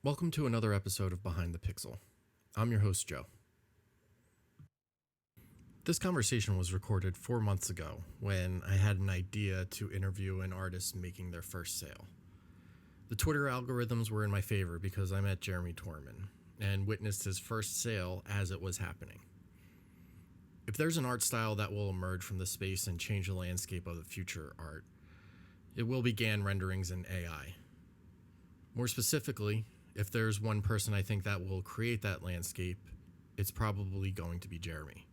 Welcome to another episode of Behind the Pixel. I'm your host, Joe. This conversation was recorded 4 months ago when I had an idea to interview an artist making their first sale. The Twitter algorithms were in my favor because I met Jeremy Torman and witnessed his first sale as it was happening. If there's an art style that will emerge from the space and change the landscape of the future art, it will be GAN renderings and AI. More specifically, if there's one person I think that will create that landscape, it's probably going to be Jeremy.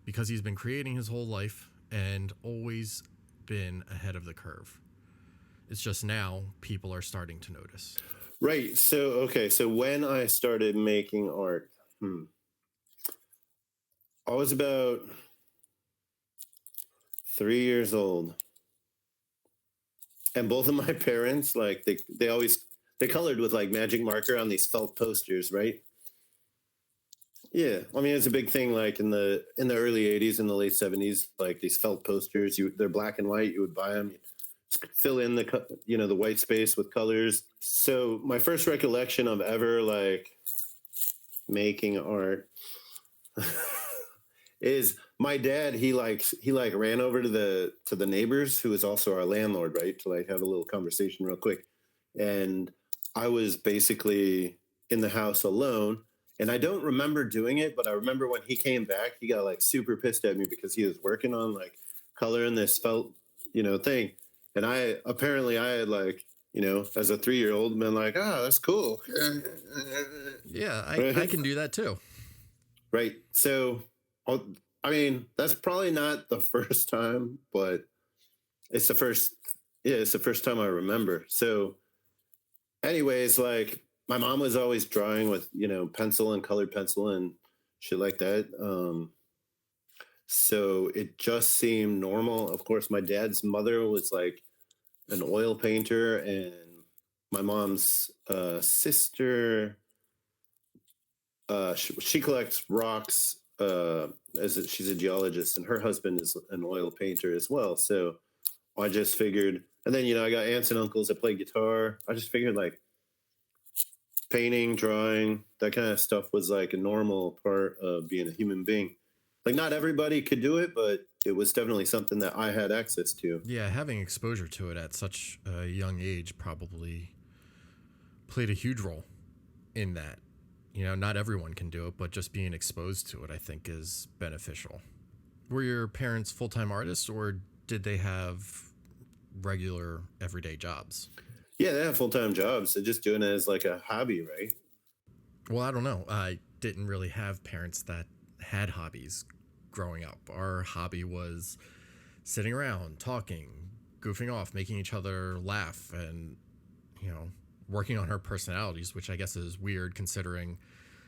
Because he's been creating his whole life and always been ahead of the curve. It's just now people are starting to notice. Right. So when I started making art, I was about 3 years old. And both of my parents, like they colored with like magic marker on these felt posters, right? Yeah. I mean, it's a big thing like in the early 80s and the late 70s, like these felt posters, they're black and white, you would buy them, fill in the white space with colors. So my first recollection of ever like making art is my dad. He ran over to the neighbors, who is also our landlord, right, to like have a little conversation real quick. And I was basically in the house alone, and I don't remember doing it, but I remember when he came back, he got like super pissed at me because he was working on like coloring this felt thing. And I had like, as a 3-year-old been like, that's cool. Yeah, I can do that too. Right. So, I mean, that's probably not the first time, but it's the first. Yeah, it's the first time I remember. So, anyways, like my mom was always drawing with pencil and colored pencil and shit like that. So it just seemed normal. Of course, my dad's mother was like an oil painter, and my mom's sister, she collects rocks. She's a geologist, and her husband is an oil painter as well. So I just figured, and then I got aunts and uncles that play guitar. I just figured like painting, drawing, that kind of stuff was like a normal part of being a human being. Like not everybody could do it, but it was definitely something that I had access to. Yeah, having exposure to it at such a young age probably played a huge role in that. Not everyone can do it, but just being exposed to it, I think, is beneficial. Were your parents full-time artists, or did they have regular everyday jobs? Yeah, they have full-time jobs. They're just doing it as like a hobby, right? Well, I don't know. I didn't really have parents that had hobbies growing up. Our hobby was sitting around, talking, goofing off, making each other laugh, and, working on our personalities, which I guess is weird considering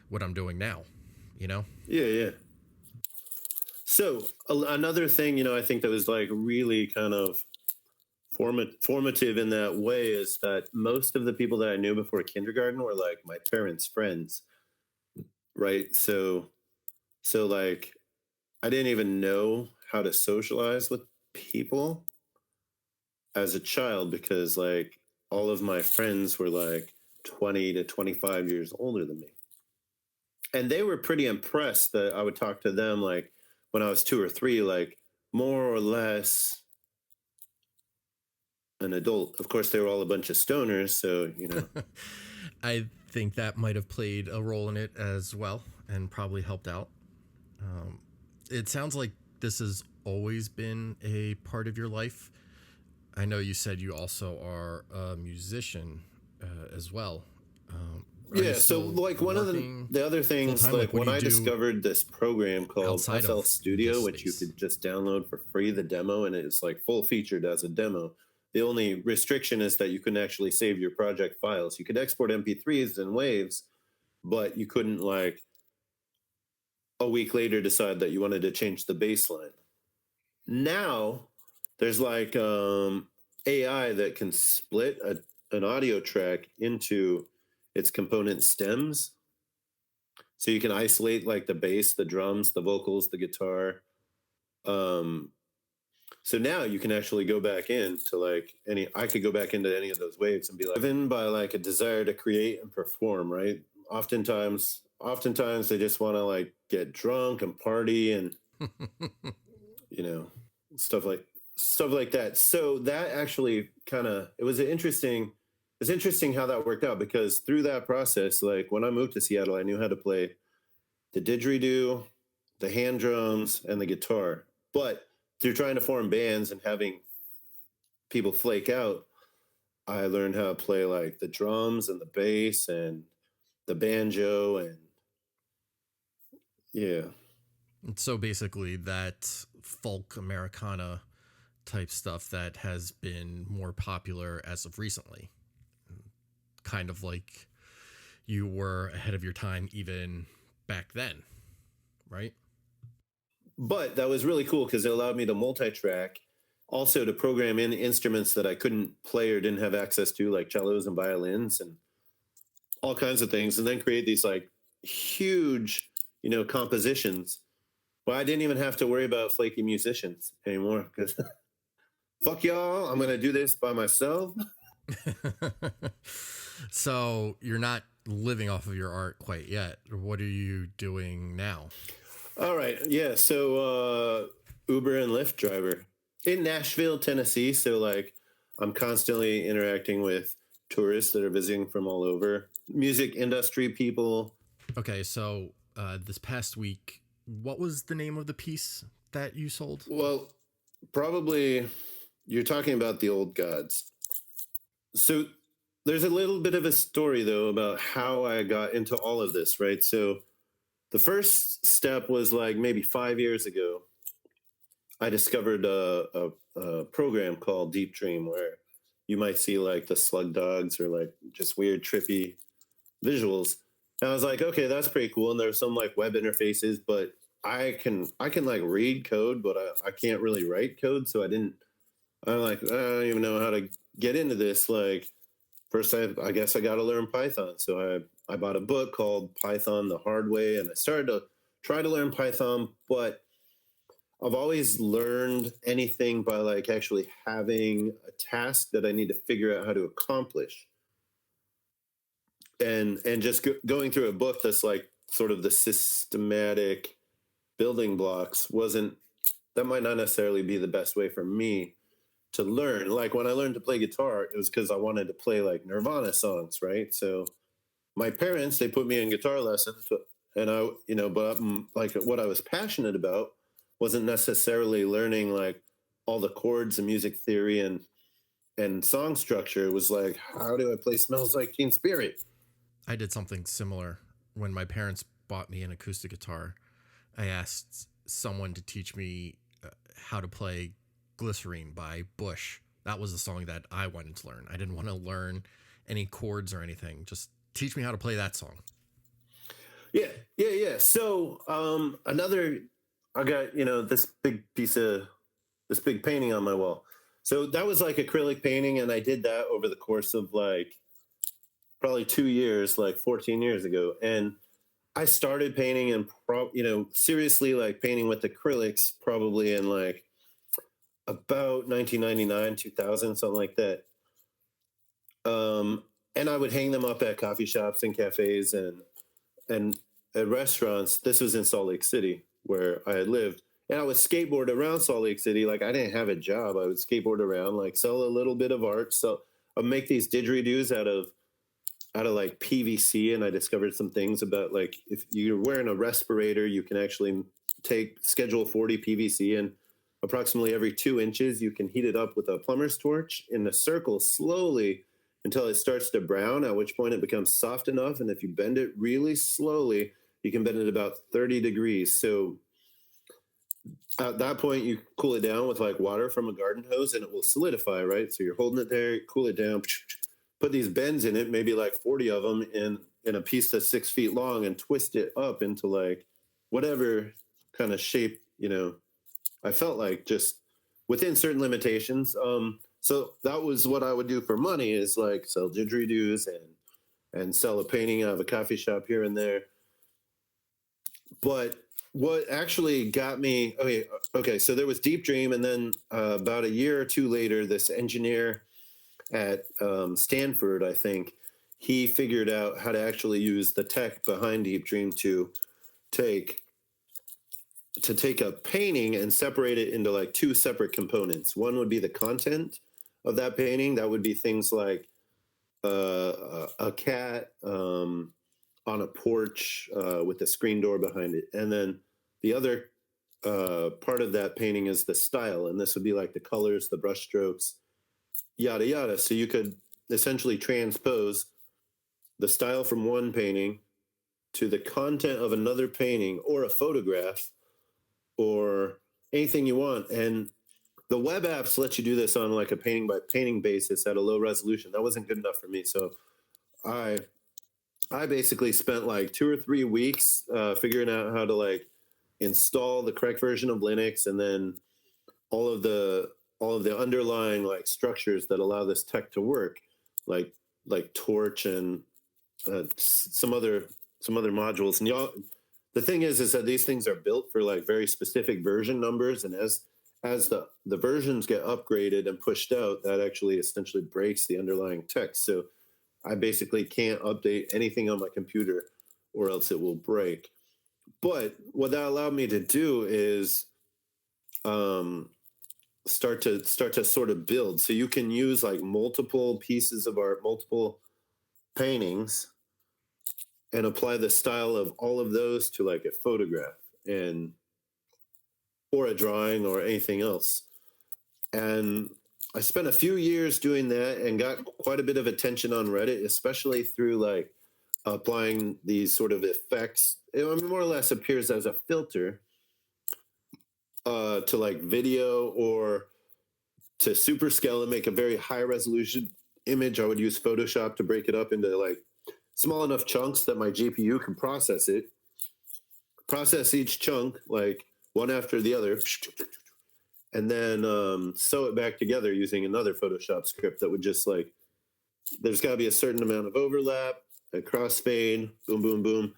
what I'm doing now, Yeah. So another thing, I think that was like really kind of formative in that way is that most of the people that I knew before kindergarten were like my parents' friends, right? So like I didn't even know how to socialize with people as a child because like all of my friends were like 20 to 25 years older than me. And they were pretty impressed that I would talk to them like when I was 2 or 3, like more or less an adult. Of course, they were all a bunch of stoners, so I think that might have played a role in it as well and probably helped out. It sounds like this has always been a part of your life. I know you said you also are a musician as well. Yeah, so like one of the other things, like when I discovered this program called FL Studio, which you could just download for free, the demo, and it's like full featured as a demo. The only restriction is that you couldn't actually save your project files. You could export MP3s and waves, but you couldn't like a week later decide that you wanted to change the baseline. Now there's like AI that can split an audio track into its component stems. So you can isolate like the bass, the drums, the vocals, the guitar. So now you can actually go back into like I could go back into any of those waves and be like driven by like a desire to create and perform, right? Oftentimes they just want to like get drunk and party and, you know, stuff like stuff like that. So that actually kind of it's interesting how that worked out, because through that process, like when I moved to Seattle, I knew how to play the didgeridoo, the hand drums, and the guitar. But through trying to form bands and having people flake out, I learned how to play like the drums and the bass and the banjo and yeah. And so basically, that folk Americana type stuff that has been more popular as of recently, kind of like you were ahead of your time even back then, right? But that was really cool because it allowed me to multi-track, also to program in instruments that I couldn't play or didn't have access to, like cellos and violins and all kinds of things, and then create these like huge, compositions. Well, I didn't even have to worry about flaky musicians anymore because fuck y'all, I'm gonna do this by myself. So you're not living off of your art quite yet. What are you doing now? All right, yeah. So Uber and Lyft driver in Nashville, Tennessee. So like, I'm constantly interacting with tourists that are visiting from all over, music industry people. Okay, so this past week, what was the name of the piece that you sold? Well, probably you're talking about the old gods. So there's a little bit of a story though about how I got into all of this, right? So the first step was like maybe 5 years ago. I discovered a program called Deep Dream where you might see like the slug dogs or like just weird trippy visuals. And I was like, okay, that's pretty cool. And there's some like web interfaces, but I can like read code, but I can't really write code. So I'm like, I don't even know how to get into this. Like first I guess I got to learn Python. So I bought a book called Python the Hard Way, and I started to try to learn Python, but I've always learned anything by like actually having a task that I need to figure out how to accomplish. And just going through a book that's like sort of the systematic building blocks wasn't that might not necessarily be the best way for me to learn. Like when I learned to play guitar, it was because I wanted to play like Nirvana songs, right? So my parents, they put me in guitar lessons, and but like what I was passionate about wasn't necessarily learning like all the chords and music theory and song structure. It was like, how do I play Smells Like Teen Spirit? I did something similar when my parents bought me an acoustic guitar. I asked someone to teach me how to play Glycerine by Bush. That was the song that I wanted to learn. I didn't want to learn any chords or anything. Just teach me how to play that song. Yeah. So I got this big painting on my wall. So that was like acrylic painting, and I did that over the course of like probably 2 years, like 14 years ago. And I started painting and seriously like painting with acrylics probably in like about 1999, 2000, something like that. And I would hang them up at coffee shops and cafes and at restaurants. This was in Salt Lake City where I had lived. And I would skateboard around Salt Lake City. Like I didn't have a job. I would skateboard around, like sell a little bit of art. So I'd make these didgeridoos out of like PVC. And I discovered some things about like if you're wearing a respirator, you can actually take Schedule 40 PVC, and approximately every 2 inches, you can heat it up with a plumber's torch in a circle slowly until it starts to brown, at which point it becomes soft enough. And if you bend it really slowly, you can bend it about 30 degrees. So at that point, you cool it down with like water from a garden hose and it will solidify, right? So you're holding it there, cool it down, put these bends in it, maybe like 40 of them in a piece that's 6 feet long, and twist it up into like whatever kind of shape, I felt like, just within certain limitations. So that was what I would do for money, is like sell didgeridoos and sell a painting out of a coffee shop here and there. But what actually got me, okay, so there was Deep Dream, and then about a year or two later, this engineer at Stanford, I think, he figured out how to actually use the tech behind Deep Dream take take a painting and separate it into like two separate components. One would be the content of that painting. That would be things like a cat on a porch with a screen door behind it. And then the other part of that painting is the style. And this would be like the colors, the brush strokes, yada, yada. So you could essentially transpose the style from one painting to the content of another painting or a photograph or anything you want. And the web apps let you do this on like a painting by painting basis at a low resolution. That wasn't good enough for me. So I I basically spent like 2 or 3 weeks figuring out how to like install the correct version of Linux, and then all of the all of the underlying like structures that allow this tech to work, like Torch and some other modules. And y'all, the thing is that these things are built for like very specific version numbers, and as the versions get upgraded and pushed out, that actually essentially breaks the underlying text. So I basically can't update anything on my computer, or else it will break. But what that allowed me to do is um, start to sort of build. So you can use like multiple pieces of art, multiple paintings, and apply the style of all of those to like a photograph and or a drawing or anything else. And I spent a few years doing that and got quite a bit of attention on Reddit, especially through like applying these sort of effects. It more or less appears as a filter to like video or to super scale and make a very high resolution image. I would use Photoshop to break it up into like small enough chunks that my GPU can process it, process each chunk like one after the other, and then sew it back together using another Photoshop script that would just like, there's got to be a certain amount of overlap, a crossfade, boom, boom, boom,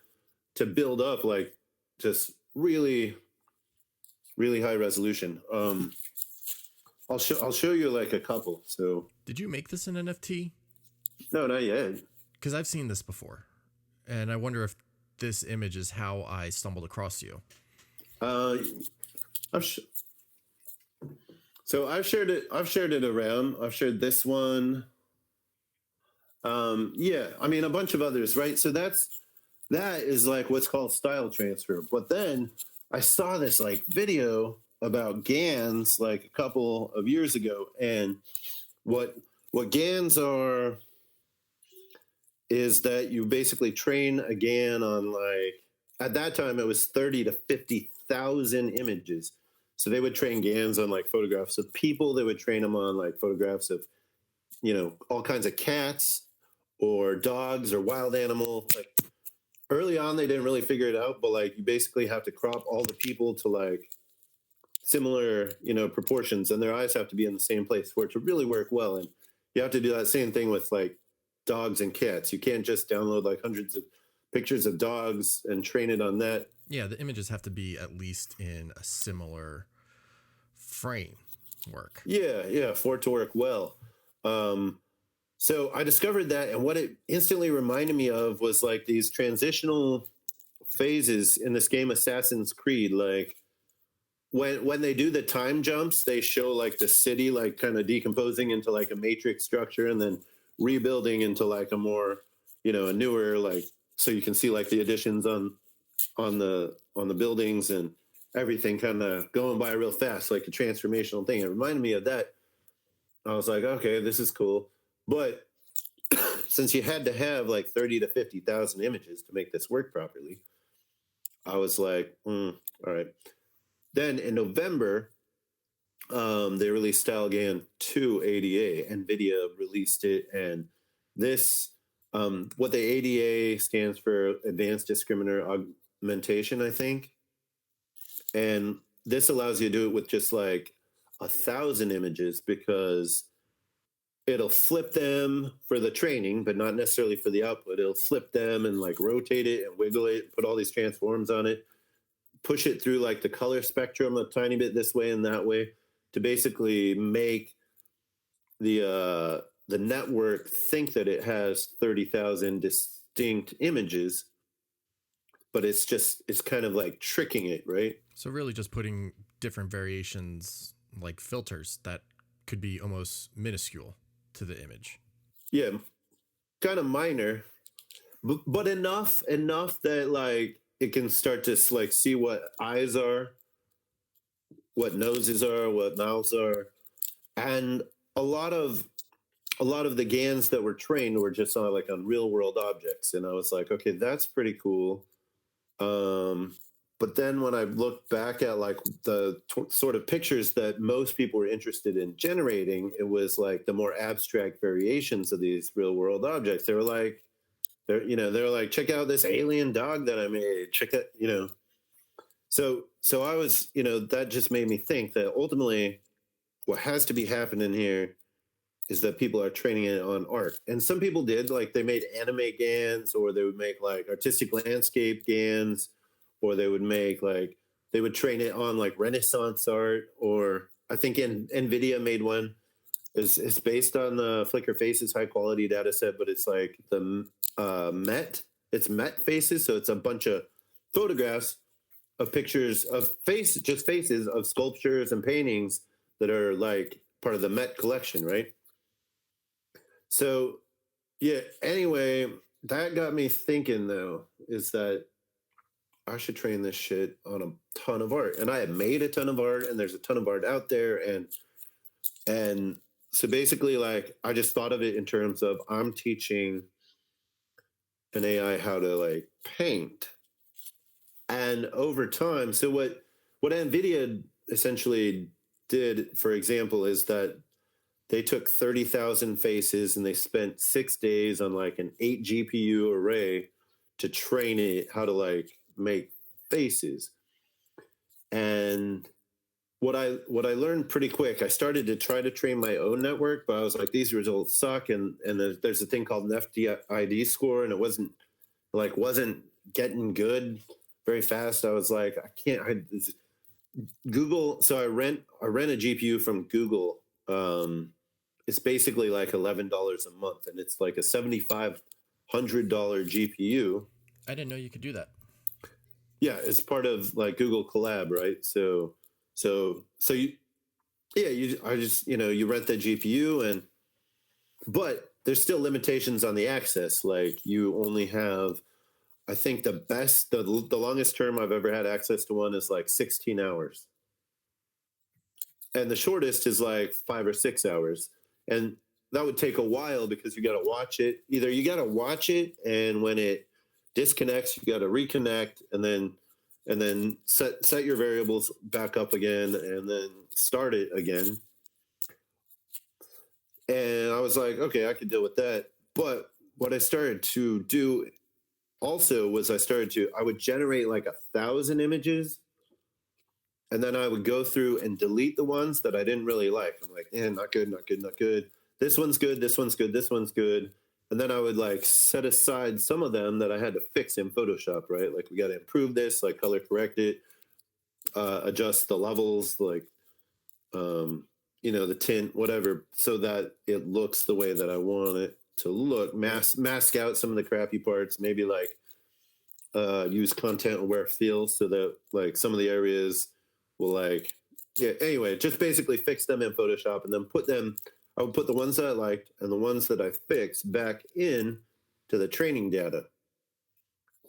to build up like just really, really high resolution. I'll show you like a couple. So Did you make this an NFT? no, not yet. Because I've seen this before, and I wonder if this image is how I stumbled across you. I've so I've shared it. I've shared it around. I've shared this one. Yeah, I mean a bunch of others, right? So that is like what's called style transfer. But then I saw this like video about GANs like a couple of years ago, and what GANs are is that you basically train a GAN on like, at that time it was 30 to 50,000 images. So they would train GANs on like photographs of people. They would train them on like photographs of, all kinds of cats or dogs or wild animal. Like early on, they didn't really figure it out, but like you basically have to crop all the people to like similar, proportions, and their eyes have to be in the same place for it to really work well. And you have to do that same thing with like dogs and cats. You can't just download like hundreds of pictures of dogs and train it on that. Yeah, the images have to be at least in a similar framework. Yeah, for it to work well. So I discovered that, and what it instantly reminded me of was like these transitional phases in this game Assassin's Creed. Like when they do the time jumps, they show like the city like kind of decomposing into like a matrix structure and then rebuilding into like a more, a newer, like, so you can see like the additions on the buildings and everything kind of going by real fast, like a transformational thing. It reminded me of that. I was like, okay, this is cool. But since you had to have like 30 to 50,000 images to make this work properly, I was like, all right. Then in November, they released StyleGAN 2 ADA. NVIDIA released it. And this, what the ADA stands for, Advanced Discriminator Augmentation, I think. And this allows you to do it with just like 1,000 images, because it'll flip them for the training, but not necessarily for the output. It'll flip them and like rotate it and wiggle it, put all these transforms on it, push it through like the color spectrum a tiny bit this way and that way to basically make the network think that it has 30,000 distinct images, but it's kind of like tricking it, right? So really just putting different variations like filters that could be almost minuscule to the image. Yeah, kind of minor, but enough that like it can start to like see what eyes are, what noses are, what mouths are, and a lot of the GANs that were trained were just on like on real world objects, and I was like, okay, that's pretty cool. But then when I looked back at like the sort of pictures that most people were interested in generating, it was like the more abstract variations of these real world objects. They were like, they're like, check out this alien dog that I made. Check it, So I was, that just made me think that ultimately what has to be happening here is that people are training it on art. And some people did, like they made anime GANs, or they would make like artistic landscape GANs, or they would make like, they would train it on like Renaissance art, or I think NVIDIA made one. It's based on the Flickr Faces high quality data set, but it's like the it's Met Faces. So it's a bunch of photographs of pictures of faces of sculptures and paintings that are like part of the Met collection, right? So, yeah, anyway, that got me thinking, though, is that I should train this shit on a ton of art. And I have made a ton of art, and there's a ton of art out there. And so basically, like, I just thought of it in terms of I'm teaching an AI how to, like, paint. And over time, so what NVIDIA essentially did, for example, is that they took 30,000 faces and they spent 6 days on like an 8 GPU array to train it how to like make faces. And what I learned pretty quick, I started to try to train my own network, but I was like, these results suck. And there's a thing called an FDID score, and it wasn't getting good very fast. I was like, Google. So I rent a GPU from Google. It's basically like $11 a month, and it's like a $7,500 GPU. I didn't know you could do that. Yeah, it's part of like Google Collab, right? So you rent the GPU, but there's still limitations on the access. Like you only have, I think the longest term I've ever had access to one is like 16 hours. And the shortest is like 5 or 6 hours. And that would take a while because you got to watch it. Either you got to watch it, and when it disconnects, you got to reconnect, and then set your variables back up again, and then start it again. And I was like, okay, I could deal with that. But what I started to do also was I would generate like 1,000 images, and then I would go through and delete the ones that I didn't really like. I'm like, not good, not good, not good. This one's good, this one's good, this one's good. And then I would like set aside some of them that I had to fix in Photoshop, right? Like we got to improve this, like color correct it, adjust the levels, like, the tint, whatever, so that it looks the way that I want it to look. Mask out some of the crappy parts, maybe like use content aware fields so that like some of the areas will like, yeah, anyway, just basically fix them in Photoshop, and then I would put the ones that I liked and the ones that I fixed back in to the training data.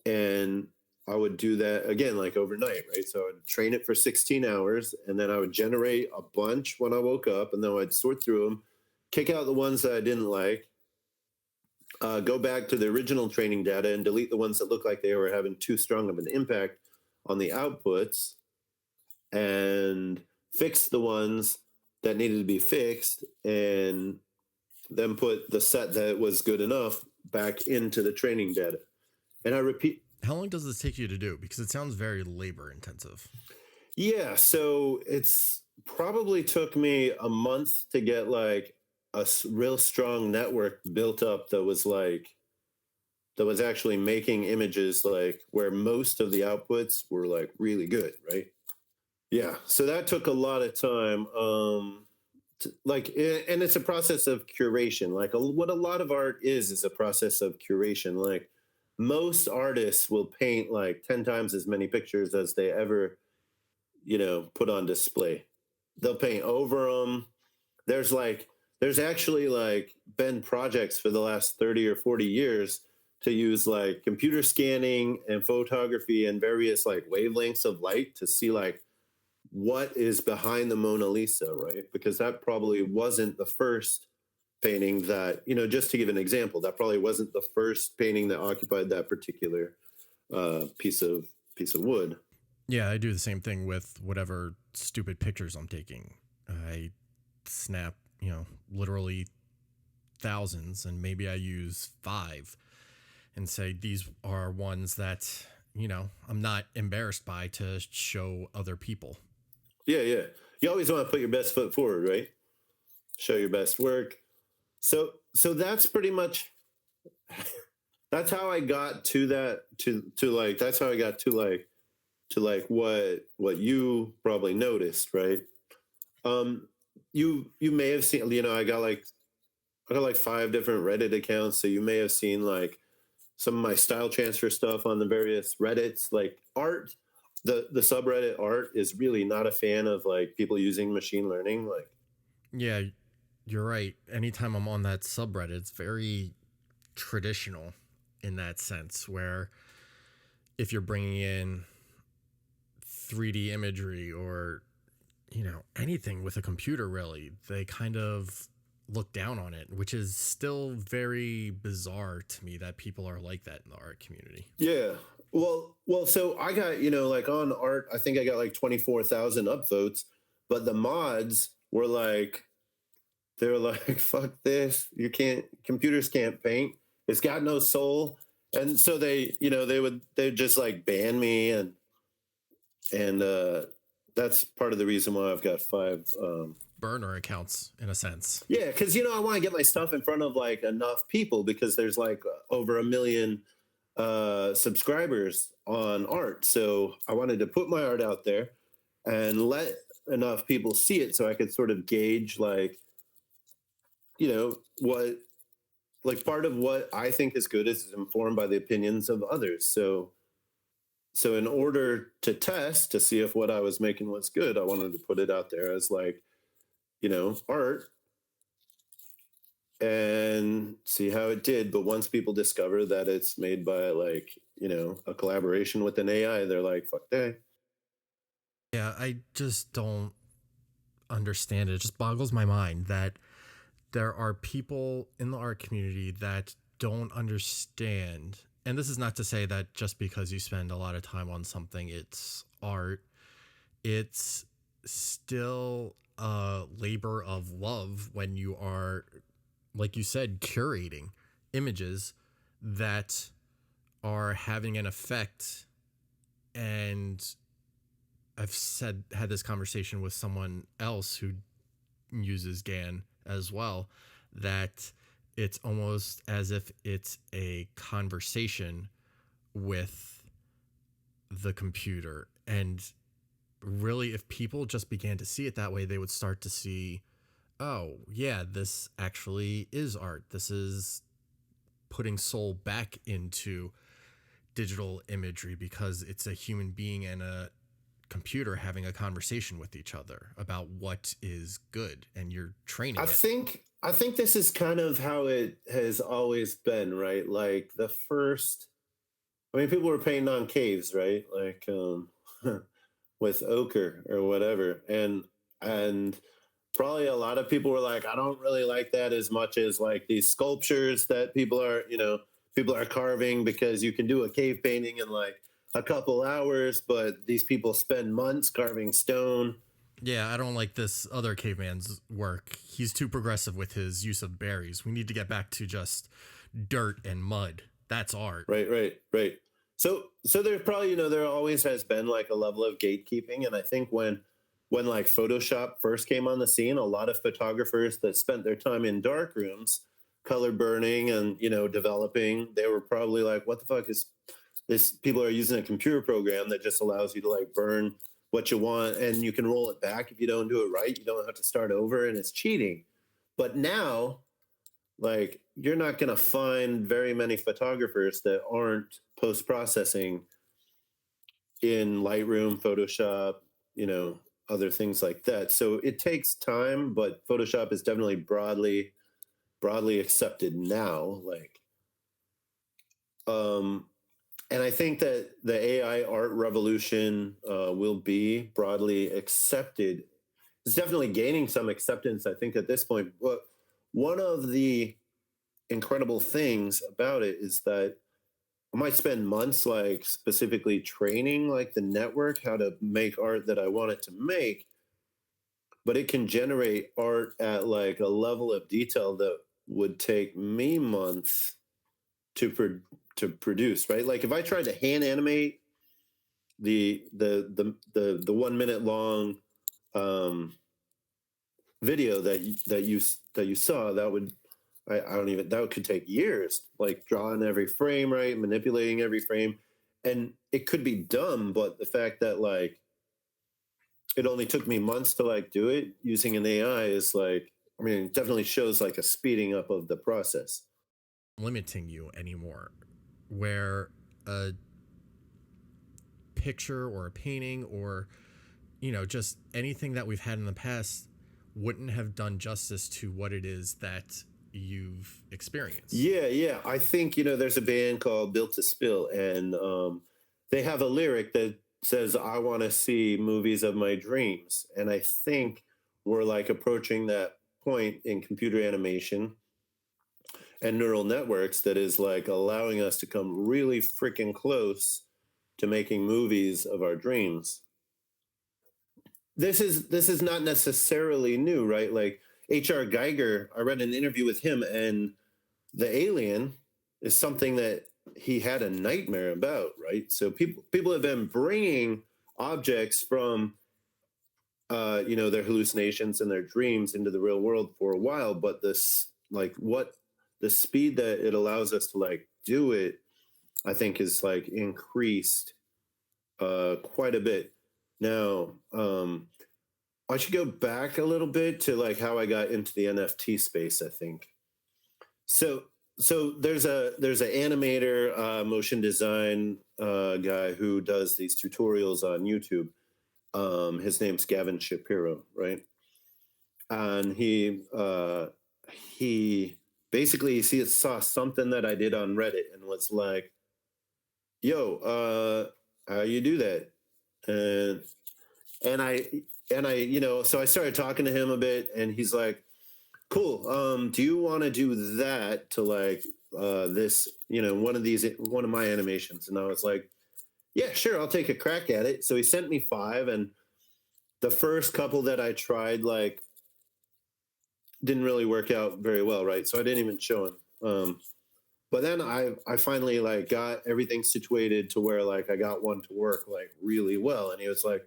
And I would do that again, like overnight, right? So I would train it for 16 hours, and then I would generate a bunch when I woke up, and then I'd sort through them, kick out the ones that I didn't like, go back to the original training data and delete the ones that looked like they were having too strong of an impact on the outputs, and fix the ones that needed to be fixed, and then put the set that was good enough back into the training data. And I repeat. How long does this take you to do? Because it sounds very labor intensive. Yeah, so it's probably took me a month to get like a real strong network built up that was like that was actually making images like where most of the outputs were like really good, right? Yeah, so that took a lot of time. And it's a process of curation. Like what a lot of art is a process of curation. Like most artists will paint like 10 times as many pictures as they ever, put on display. They'll paint over them. There's like, there's actually like been projects for the last 30 or 40 years to use like computer scanning and photography and various like wavelengths of light to see like what is behind the Mona Lisa, right? Because that probably wasn't the first painting that, just to give an example, that probably wasn't the first painting that occupied that particular piece of wood. Yeah, I do the same thing with whatever stupid pictures I'm taking. I snap, literally thousands, and maybe I use 5 and say these are ones that, I'm not embarrassed by to show other people. Yeah, yeah. You always want to put your best foot forward, right? Show your best work. So that's pretty much that's how I got to that to like that's how I got to like what you probably noticed, right? You may have seen, I got like 5 different Reddit accounts, so you may have seen like some of my style transfer stuff on the various Reddits. Like art, the subreddit art is really not a fan of like people using machine learning. Like, Yeah, you're right. Anytime I'm on that subreddit, it's very traditional in that sense, where if you're bringing in 3D imagery or, anything with a computer, really, they kind of look down on it, which is still very bizarre to me that people are like that in the art community. yeah. Well, so I got, like on art, I think I got like 24,000 upvotes, but the mods were like, they're like, fuck this. Computers can't paint. It's got no soul. And so they'd just like ban me. And that's part of the reason why I've got 5, Burner accounts, in a sense. yeah, because I want to get my stuff in front of like enough people, because there's like over 1 million subscribers on art. So I wanted to put my art out there and let enough people see it so I could sort of gauge like, what, like part of what I think is good is informed by the opinions of others. So in order to test to see if what I was making was good, I wanted to put it out there as like, art, and see how it did. But once people discover that it's made by like, a collaboration with an AI, they're like, fuck that. Yeah, I just don't understand it. It just boggles my mind that there are people in the art community that don't understand. And this is not to say that just because you spend a lot of time on something, it's art. It's still a labor of love when you are, like you said, curating images that are having an effect. And I've had this conversation with someone else who uses GAN as well, that it's almost as if it's a conversation with the computer. And really, if people just began to see it that way, they would start to see, oh, yeah, this actually is art. This is putting soul back into digital imagery because it's a human being and a computer having a conversation with each other about what is good, and you're training it. I think this is kind of how it has always been, right? Like people were painting on caves, right? Like with ochre or whatever. And probably a lot of people were like, I don't really like that as much as like these sculptures that people are carving, because you can do a cave painting in like a couple hours, but these people spend months carving stone. Yeah, I don't like this other caveman's work. He's too progressive with his use of berries. We need to get back to just dirt and mud. That's art. Right. So there's probably, there always has been like a level of gatekeeping. And I think when like Photoshop first came on the scene, a lot of photographers that spent their time in dark rooms color burning and, developing, they were probably like, what the fuck is this? People are using a computer program that just allows you to like burn what you want, and you can roll it back if you don't do it right. You don't have to start over, and it's cheating. But now, like, you're not going to find very many photographers that aren't post processing in Lightroom, Photoshop, other things like that. So it takes time, but Photoshop is definitely broadly accepted now. Like, and I think that the AI art revolution will be broadly accepted. It's definitely gaining some acceptance, I think, at this point. But one of the incredible things about it is that I might spend months like specifically training like the network how to make art that I want it to make, but it can generate art at like a level of detail that would take me months to produce, right? Like if I tried to hand animate the 1 minute long video that you saw, that would I don't even, that could take years, like drawing every frame, right, manipulating every frame, and it could be dumb, but the fact that like it only took me months to like do it using an AI is like, I mean, it definitely shows like a speeding up of the process. Limiting you anymore, where a picture or a painting or just anything that we've had in the past wouldn't have done justice to what it is that you've experienced. Yeah. I think, there's a band called Built to Spill, and they have a lyric that says, I want to see movies of my dreams. And I think we're like approaching that point in computer animation and neural networks that is like allowing us to come really freaking close to making movies of our dreams. This is not necessarily new, right? Like H.R. Geiger, I read an interview with him, and the alien is something that he had a nightmare about, right? So people have been bringing objects from their hallucinations and their dreams into the real world for a while, but this, like, what the speed that it allows us to like do it, I think is like increased quite a bit. Now, I should go back a little bit to like how I got into the NFT space, I think. So there's an animator, motion design guy who does these tutorials on YouTube. His name's Gavin Shapiro, right? And he basically saw something that I did on Reddit and was like, "Yo, how you do that?" And and I so I started talking to him a bit, and he's like, cool, do you want to do that to like this, one of my animations? And I was like, yeah, sure, I'll take a crack at it. So he sent me 5, and the first couple that I tried like didn't really work out very well, right? So I didn't even show him. But then I finally like got everything situated to where like I got one to work like really well, and he was like,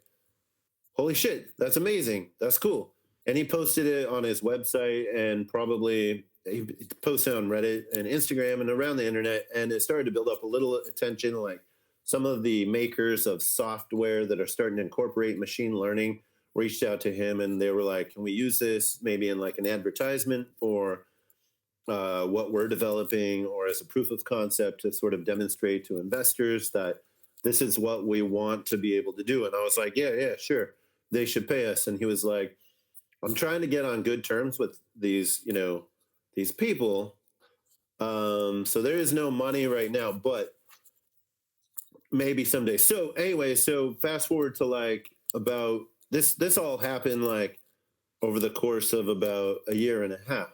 holy shit, that's amazing, that's cool. And he posted it on his website, and probably he posted on Reddit and Instagram and around the internet, and it started to build up a little attention. Like some of the makers of software that are starting to incorporate machine learning reached out to him, and they were like, can we use this maybe in like an advertisement for what we're developing, or as a proof of concept to sort of demonstrate to investors that this is what we want to be able to do. And I was like, yeah, sure, they should pay us. And he was like, I'm trying to get on good terms with these people. So there is no money right now, but maybe someday. So anyway, so fast forward to like about this all happened like over the course of about a year and a half.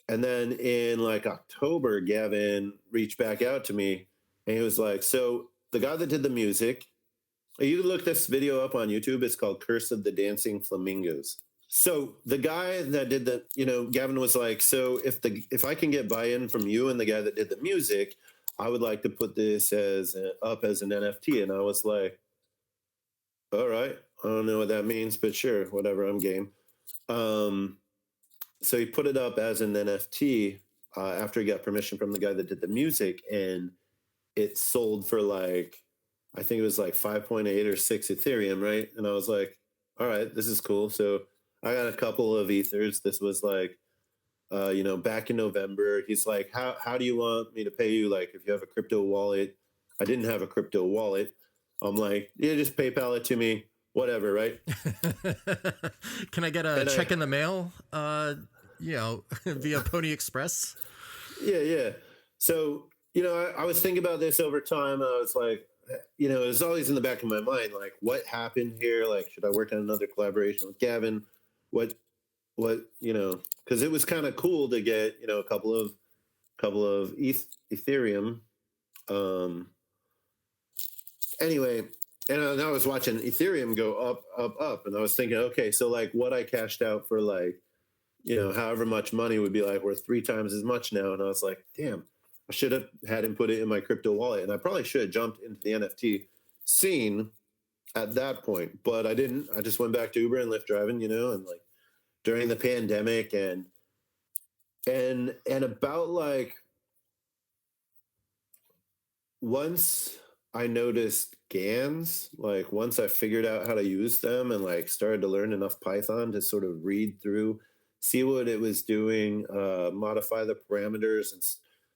And then in like October, Gavin reached back out to me, and he was like, so the guy that did the music, you can look this video up on YouTube. It's called Curse of the Dancing Flamingos. So the guy that did Gavin was like, so if I can get buy-in from you and the guy that did the music, I would like to put this up as an NFT. And I was like, all right, I don't know what that means, but sure, whatever, I'm game. so he put it up as an NFT after he got permission from the guy that did the music, and it sold for like, I think it was like 5.8 or 6 Ethereum, right? And I was like, all right, this is cool. So I got a couple of ethers. This was like, back in November. He's like, how do you want me to pay you? Like, if you have a crypto wallet, I didn't have a crypto wallet. I'm like, yeah, just PayPal it to me, whatever, right? Can I get a check in the mail? Via Pony Express. Yeah. So, I was thinking about this over time. I was like, it was always in the back of my mind, like, what happened here? Like, should I work on another collaboration with Gavin? What, because it was kind of cool to get, a couple of Ethereum. Anyway, and I was watching Ethereum go up, and I was thinking, okay, so like what I cashed out for like, however much money would be like worth 3 times as much now. And I was like, damn, I should have had him put it in my crypto wallet. And I probably should have jumped into the NFT scene at that point, but I didn't. I just went back to Uber and Lyft driving, and like during the pandemic and about like once I noticed GANs, like once I figured out how to use them and like started to learn enough Python to sort of read through, see what it was doing, modify the parameters, and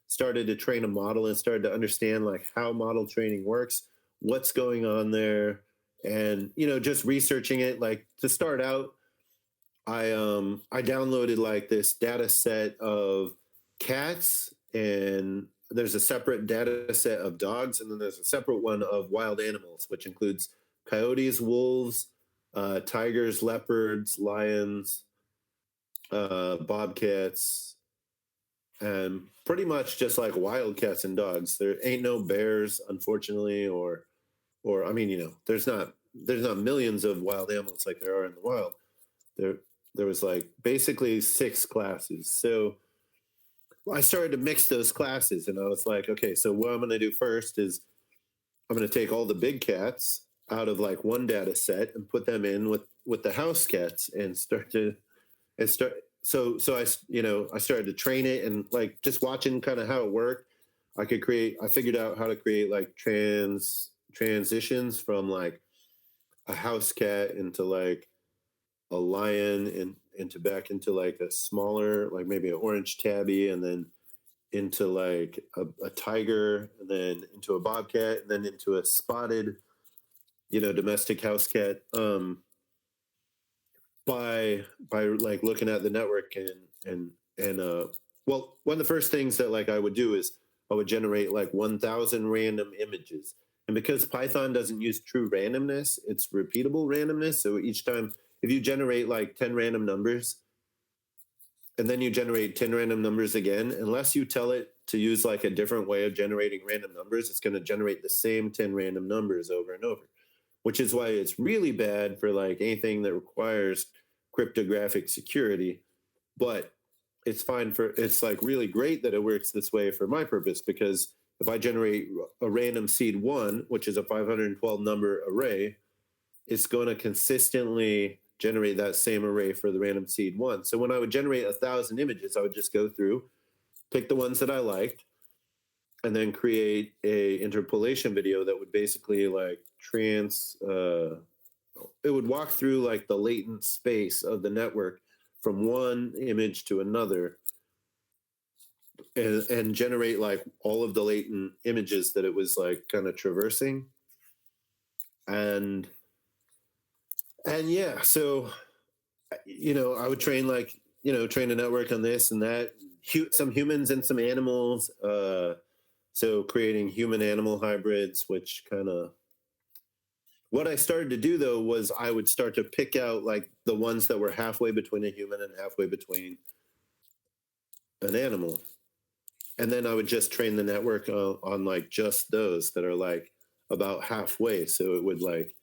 started to train a model and started to understand like how model training works, what's going on there, and just researching it. Like to start out, I downloaded like this data set of cats, and there's a separate data set of dogs, and then there's a separate one of wild animals, which includes coyotes, wolves, tigers, leopards, lions, bobcats, and pretty much just like wild cats and dogs. There ain't no bears, unfortunately, or I mean, there's not millions of wild animals like there are in the wild. There was like basically 6 classes. So I started to mix those classes, and I was like, okay, so what I'm going to do first is I'm going to take all the big cats out of like one data set and put them in with the house cats and start. So I started to train it, and like just watching kind of how it worked. I figured out how to create like transitions from like a house cat into like a lion and back into like a smaller, like maybe an orange tabby, and then into like a tiger, and then into a bobcat, and then into a spotted, domestic house cat. By like looking at the network and well, one of the first things that like I would do is I would generate like 1,000 random images. And because Python doesn't use true randomness, it's repeatable randomness. So each time, if you generate like 10 random numbers and then you generate 10 random numbers again, unless you tell it to use like a different way of generating random numbers, it's going to generate the same 10 random numbers over and over, which is why it's really bad for like anything that requires cryptographic security. But it's like really great that it works this way for my purpose, because if I generate a random seed 1, which is a 512 number array, it's going to consistently generate that same array for the random seed 1. So when I would generate 1,000 images, I would just go through, pick the ones that I liked, and then create a interpolation video that would basically like it would walk through like the latent space of the network from one image to another, and generate like all of the latent images that it was like kind of traversing. And yeah, so I would train like train a network on this and that, some humans and some animals, so creating human animal hybrids, which kind of what I started to do though was I would start to pick out like the ones that were halfway between a human and halfway between an animal, and then I would just train the network on like just those that are like about halfway, so it would like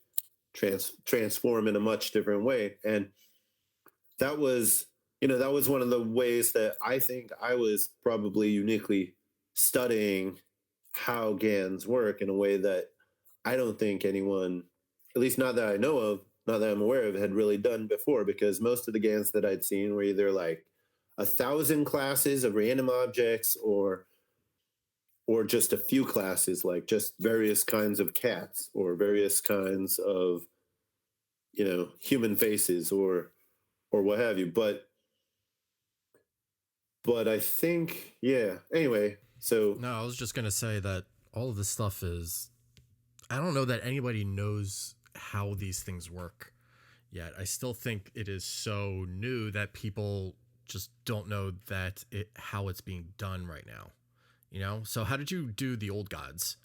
transform in a much different way. And that was that was one of the ways that I think I was probably uniquely studying how GANs work in a way that I don't think anyone, at least not that I know of, not that I'm aware of, had really done before, because most of the GANs that I'd seen were either like 1,000 classes of random objects, or just a few classes, like just various kinds of cats or various kinds of, human faces, or what have you. But I think, yeah. Anyway, so No, I was just gonna say that all of this stuff is. I don't know that anybody knows how these things work yet. I still think it is so new that people just don't know how it's being done right now. So how did you do the old gods?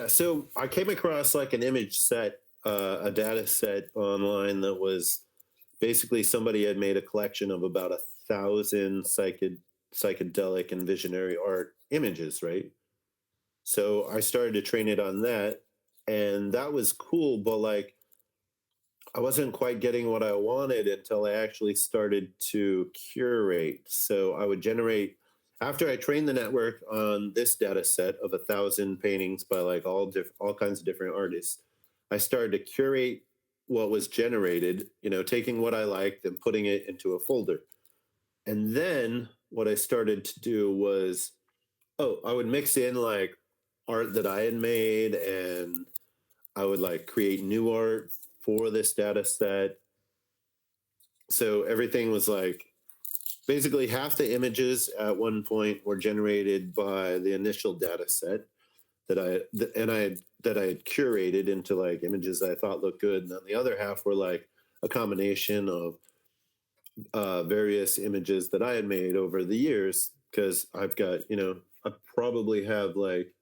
so I came across like an image set, a data set online that was basically somebody had made a collection of about 1,000 psychedelic and visionary art images, right? So I started to train it on that, and that was cool, but like I wasn't quite getting what I wanted until I actually started to curate. So I would generate, after I trained the network on this data set of 1,000 paintings by like all kinds of different artists. I started to curate what was generated, taking what I liked and putting it into a folder. And then what I started to do was, I would mix in like art that I had made, and I would like create new art for this data set. So everything was like basically half the images at one point were generated by the initial data set that I had curated into like images I thought looked good, and then the other half were like a combination of various images that I had made over the years, because I've got, I probably have like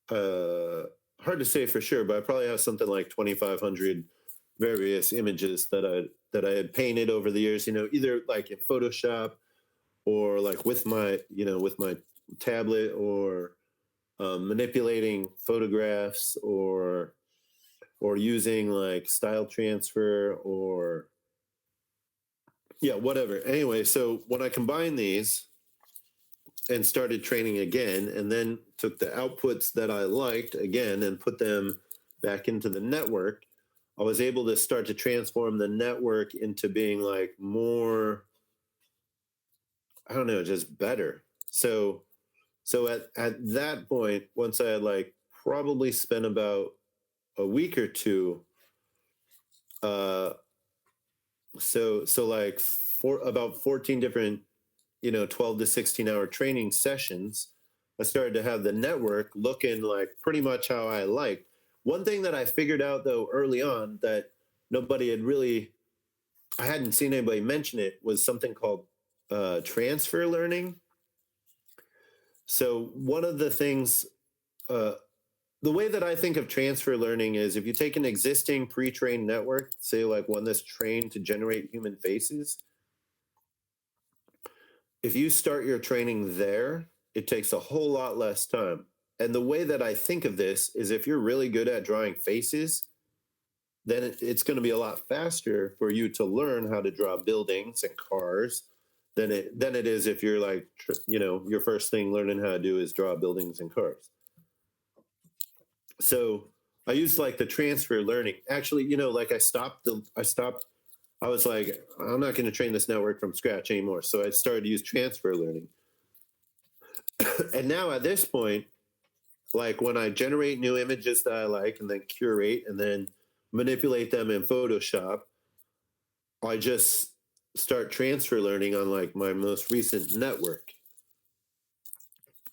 uh hard to say for sure, but I probably have something like 2,500 various images that I had painted over the years, either like in Photoshop or like with my tablet, or manipulating photographs, or using like style transfer, or yeah, whatever. Anyway, so when I combined these and started training again, and then took the outputs that I liked again and put them back into the network, I was able to start to transform the network into being like more, I don't know, just better. So at that point, once I had like probably spent about a week or two, uh, so like for about 14 different, 12 to 16-hour training sessions, I started to have the network looking like pretty much how I liked. One thing that I figured out though early on that nobody had really, I hadn't seen anybody mention it, was something called transfer learning. So one of the things, uh, the way that I think of transfer learning is if you take an existing pre-trained network, say like one that's trained to generate human faces, if you start your training there, it takes a whole lot less time. And the way that I think of this is if you're really good at drawing faces, then it's going to be a lot faster for you to learn how to draw buildings and cars than it is if you're like, your first thing learning how to do is draw buildings and cars. So I used like the transfer learning. Actually, like I was like, I'm not going to train this network from scratch anymore. So I started to use transfer learning. And now at this point, like when I generate new images that I like and then curate and then manipulate them in Photoshop, I just start transfer learning on like my most recent network.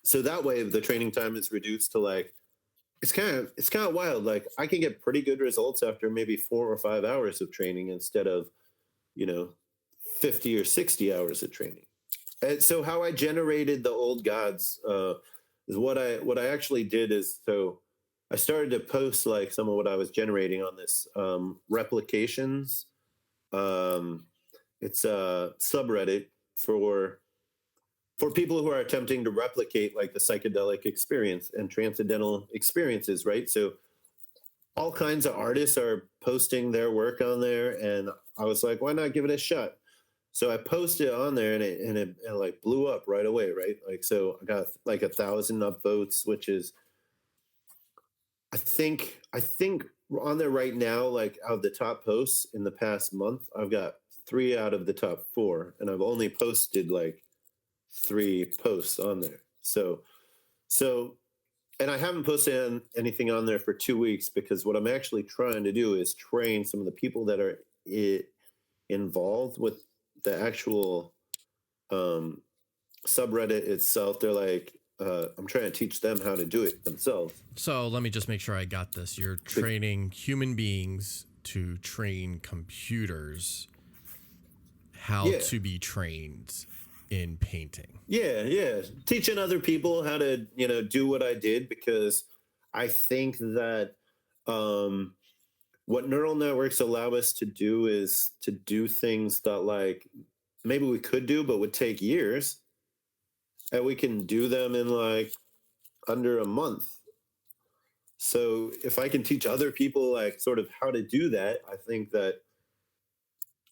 So that way the training time is reduced to like, it's kind of wild. Like I can get pretty good results after maybe 4 or 5 hours of training instead of, you know, 50 or 60 hours of training. And so how I generated the old gods is what I actually did is, so I started to post like some of what I was generating on this replications. Um, it's a subreddit for people who are attempting to replicate like the psychedelic experience and transcendental experiences, right? So all kinds of artists are posting their work on there, and I was like, why not give it a shot? So I posted it on there, and it like blew up right away, right? Like, so I got like 1,000 upvotes, which is, I think on there right now, like out of the top posts in the past month, I've got 3 out of the top 4, and I've only posted like 3 posts on there. So and I haven't posted anything on there for 2 weeks because what I'm actually trying to do is train some of the people that are involved with the actual um, subreddit itself. They're like, I'm trying to teach them how to do it themselves. So let me just make sure I got this. You're training human beings to train computers how to be trained in painting. Yeah. Teaching other people how to, do what I did, because I think that what neural networks allow us to do is to do things that like maybe we could do, but would take years. And we can do them in like under a month. So if I can teach other people like sort of how to do that, I think that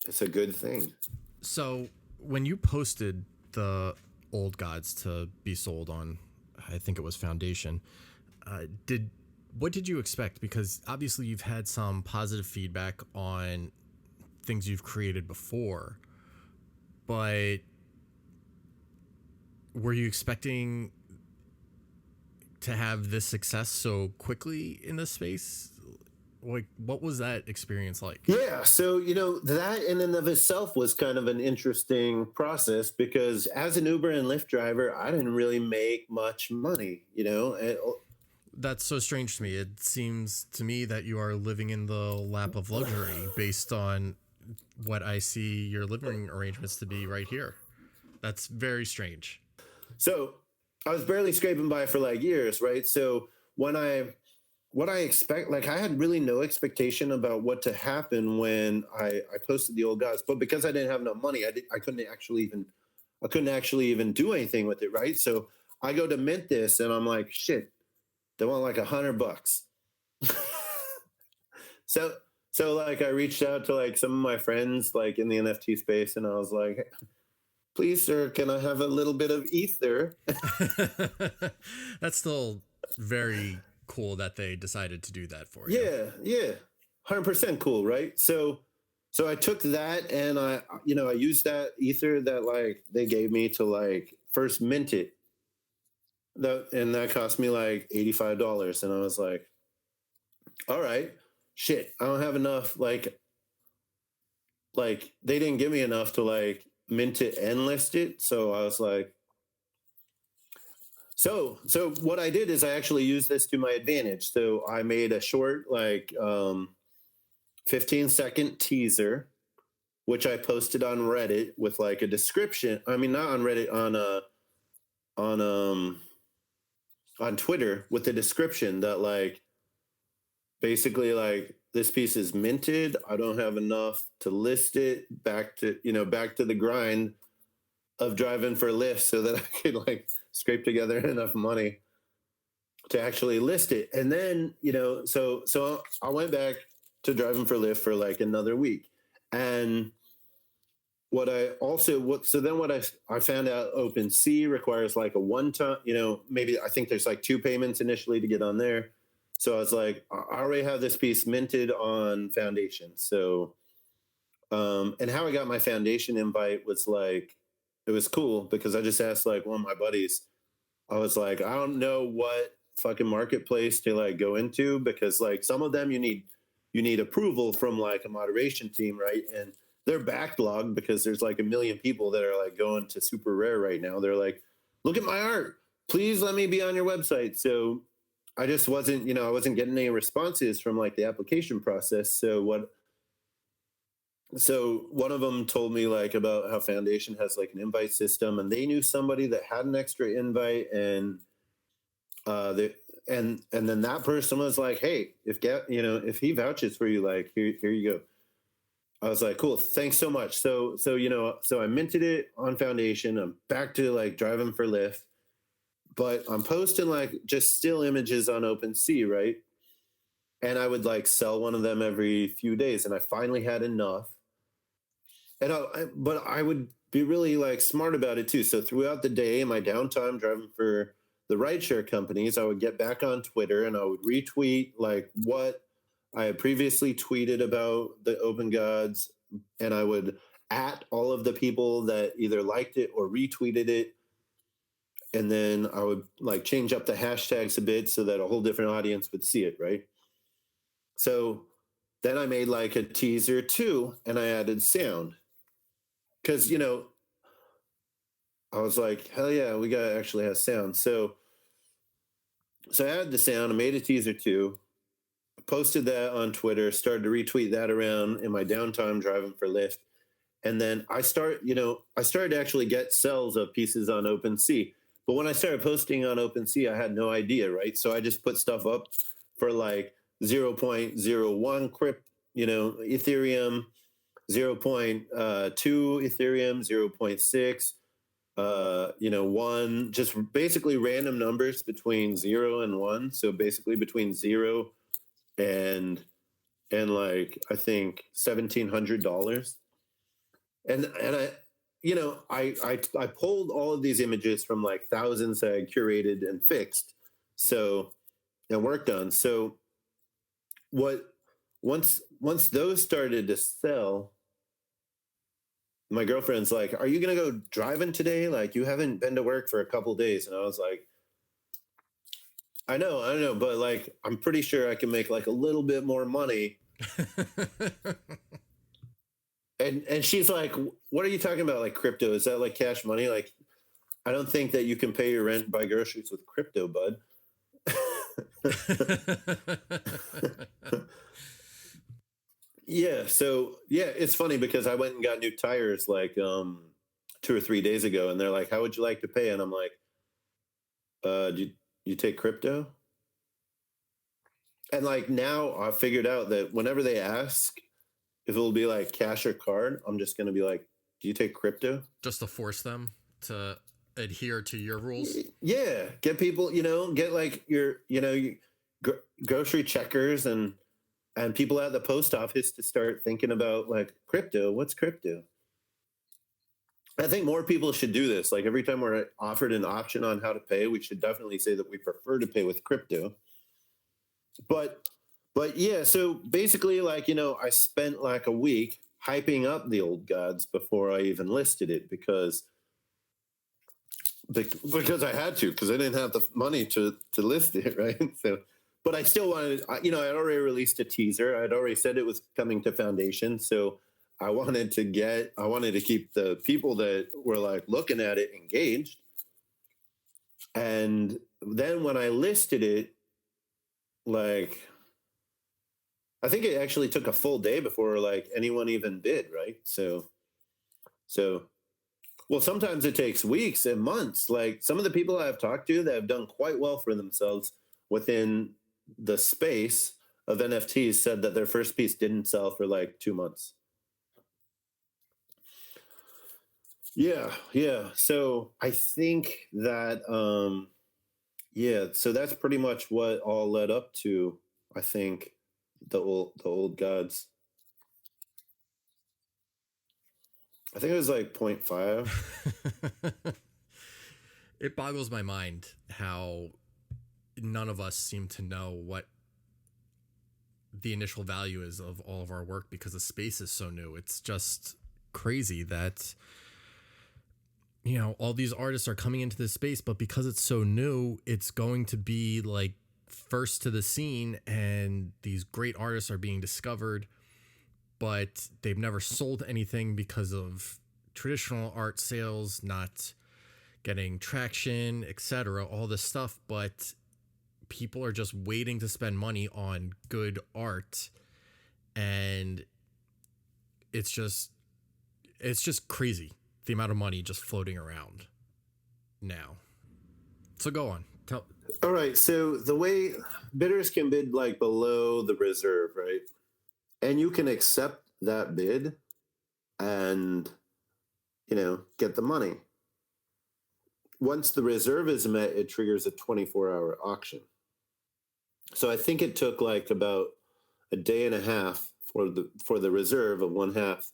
it's a good thing. So when you posted the old gods to be sold on, I think it was Foundation, what did you expect? Because obviously you've had some positive feedback on things you've created before, but were you expecting to have this success so quickly in this space? Like, what was that experience like? Yeah, so that in and of itself was kind of an interesting process, because as an Uber and Lyft driver, I didn't really make much money. That's so strange to me. It seems to me that you are living in the lap of luxury based on what I see your living arrangements to be right here. That's very strange. So I was barely scraping by for like years, right? So what I expect, like I had really no expectation about what to happen when I posted the old gods, but because I didn't have enough money, I couldn't actually even do anything with it, right? So I go to mint this, and I'm like, shit, they want like $100. So like I reached out to like some of my friends like in the NFT space, and I was like, please, sir, can I have a little bit of ether? That's still very cool that they decided to do that for you. Yeah. 100% cool, right? So I took that, and I used that ether that like they gave me to like first mint it. And that cost me like $85. And I was like, all right, shit, I don't have enough. Like they didn't give me enough to like mint it and list it. So I was like, so what I did is I actually used this to my advantage. So I made a short, like 15-second teaser, which I posted on Reddit with like a description. I mean, not on Reddit, on Twitter, with the description that like basically like this piece is minted. I don't have enough to list it. Back to the grind of driving for Lyft so that I could like scrape together enough money to actually list it. And then, so I went back to driving for Lyft for like another week. And what I found out, OpenSea requires like a one-time, maybe I think there's like 2 payments initially to get on there. So I was like, I already have this piece minted on Foundation. So, and how I got my Foundation invite was like, it was cool because I just asked like one of my buddies. I was like, I don't know what fucking marketplace to like go into, because like some of them you need approval from like a moderation team, right? And they're backlogged because there's like 1 million people that are like going to super rare right now. They're like, look at my art, please let me be on your website. So I just wasn't, I wasn't getting any responses from like the application process. So one of them told me like about how Foundation has like an invite system, and they knew somebody that had an extra invite, and and then that person was like, hey, if he vouches for you, like here you go. I was like, cool, thanks so much. So I minted it on Foundation. I'm back to like driving for Lyft, but I'm posting like just still images on OpenSea, right? And I would like sell one of them every few days, and I finally had enough. And but I would be really like smart about it too. So throughout the day, in my downtime driving for the rideshare companies, I would get back on Twitter and I would retweet like what I had previously tweeted about the Open Gods, and I would at all of the people that either liked it or retweeted it. And then I would like change up the hashtags a bit so that a whole different audience would see it, right? So then I made like a teaser too, and I added sound. Because, I was like, hell yeah, we got to actually have sound. So I added the sound, I made a teaser too, posted that on Twitter, started to retweet that around in my downtime driving for Lyft. And then I started to actually get sales of pieces on OpenSea. But when I started posting on OpenSea, I had no idea, right? So I just put stuff up for like 0.01 Ethereum, 0.2 Ethereum, 0.6, 1, just basically random numbers between 0 and 1. So basically between 0 and like I think $1,700. And I pulled all of these images from like thousands that I curated and fixed, so and worked on. So what once those started to sell, my girlfriend's like, "Are you gonna go driving today? Like you haven't been to work for a couple days." And I was like, I know, but like I'm pretty sure I can make like a little bit more money." And she's like, "What are you talking about? Like crypto? Is that like cash money? Like, I don't think that you can pay your rent, buy groceries with crypto, bud." Yeah. So yeah, it's funny because I went and got new tires like 2 or 3 days ago, and they're like, "How would you like to pay?" And I'm like, Do you take crypto?" And like now I figured out that whenever they ask if it will be like cash or card, I'm just gonna be like, "Do you take crypto?" Just to force them to adhere to your rules. Yeah, get people, get like your grocery checkers and people at the post office to start thinking about like crypto. What's crypto? I think more people should do this. Like every time we're offered an option on how to pay, we should definitely say that we prefer to pay with crypto. But yeah, so basically like, I spent like a week hyping up the old gods before I even listed it because I had to, because I didn't have the money to list it, right? So, but I still wanted, I'd already released a teaser. I'd already said it was coming to Foundation, so I wanted to keep the people that were like looking at it engaged. And then when I listed it, like, I think it actually took a full day before like anyone even bid, right? So well, sometimes it takes weeks and months. Like some of the people I've talked to that have done quite well for themselves within the space of NFTs said that their first piece didn't sell for like 2 months. Yeah, yeah. So I think that yeah, so that's pretty much what all led up to, I think, the old gods. I think it was like point 0.5. It boggles my mind how none of us seem to know what the initial value is of all of our work because the space is so new. It's just crazy that all these artists are coming into this space, but because it's so new, it's going to be like first to the scene, and these great artists are being discovered, but they've never sold anything because of traditional art sales not getting traction, etc., all this stuff. But people are just waiting to spend money on good art, and it's just crazy the amount of money just floating around now. So go on. All right, so the way bidders can bid like below the reserve, right? And you can accept that bid and get the money. Once the reserve is met, it triggers a 24-hour auction. So I think it took like about a day and a half for the reserve of 1/2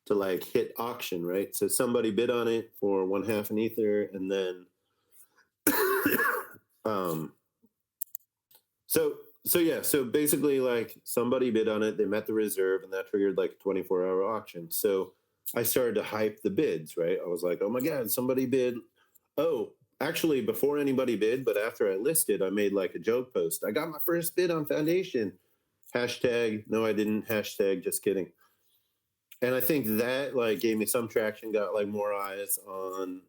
to like hit auction, right? So somebody bid on it for 1/2 an ether, and then so basically like somebody bid on it, they met the reserve, and that triggered like a 24-hour auction. So I started to hype the bids, right? I was like, oh my God, somebody bid. Oh, actually, before anybody bid, but after I listed, I made like a joke post. I got my first bid on Foundation. Hashtag, no, I didn't. Hashtag, just kidding. And I think that like gave me some traction, got like more eyes on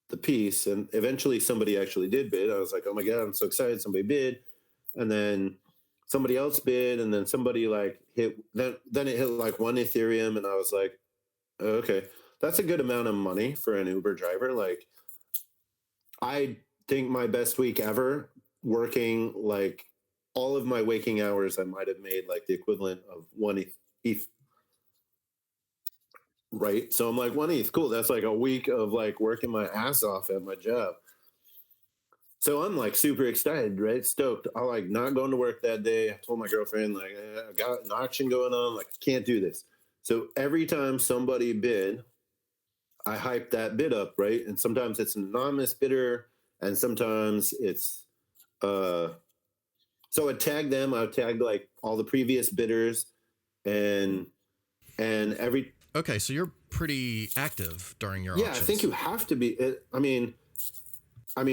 the piece. And eventually somebody actually did bid. I was like, oh my God, I'm so excited. Somebody bid. And then somebody else bid. And then somebody like hit, then it hit like 1 Ethereum. And I was like, oh, okay, that's a good amount of money for an Uber driver. Like, I think my best week ever working like all of my waking hours, I might have made like the equivalent of 1 ETH, right? So I'm like, 1 ETH, cool. That's like a week of like working my ass off at my job. So I'm like super excited, right? Stoked. I like not going to work that day. I told my girlfriend, like, I got an auction going on. Like, I can't do this. So every time somebody bid, I hype that bid up, right? And sometimes it's an anonymous bidder, and sometimes it's so I'd tag them. I would tag like all the previous bidders, and every Okay, so you're pretty active during your yeah. auctions. I think you have to be. I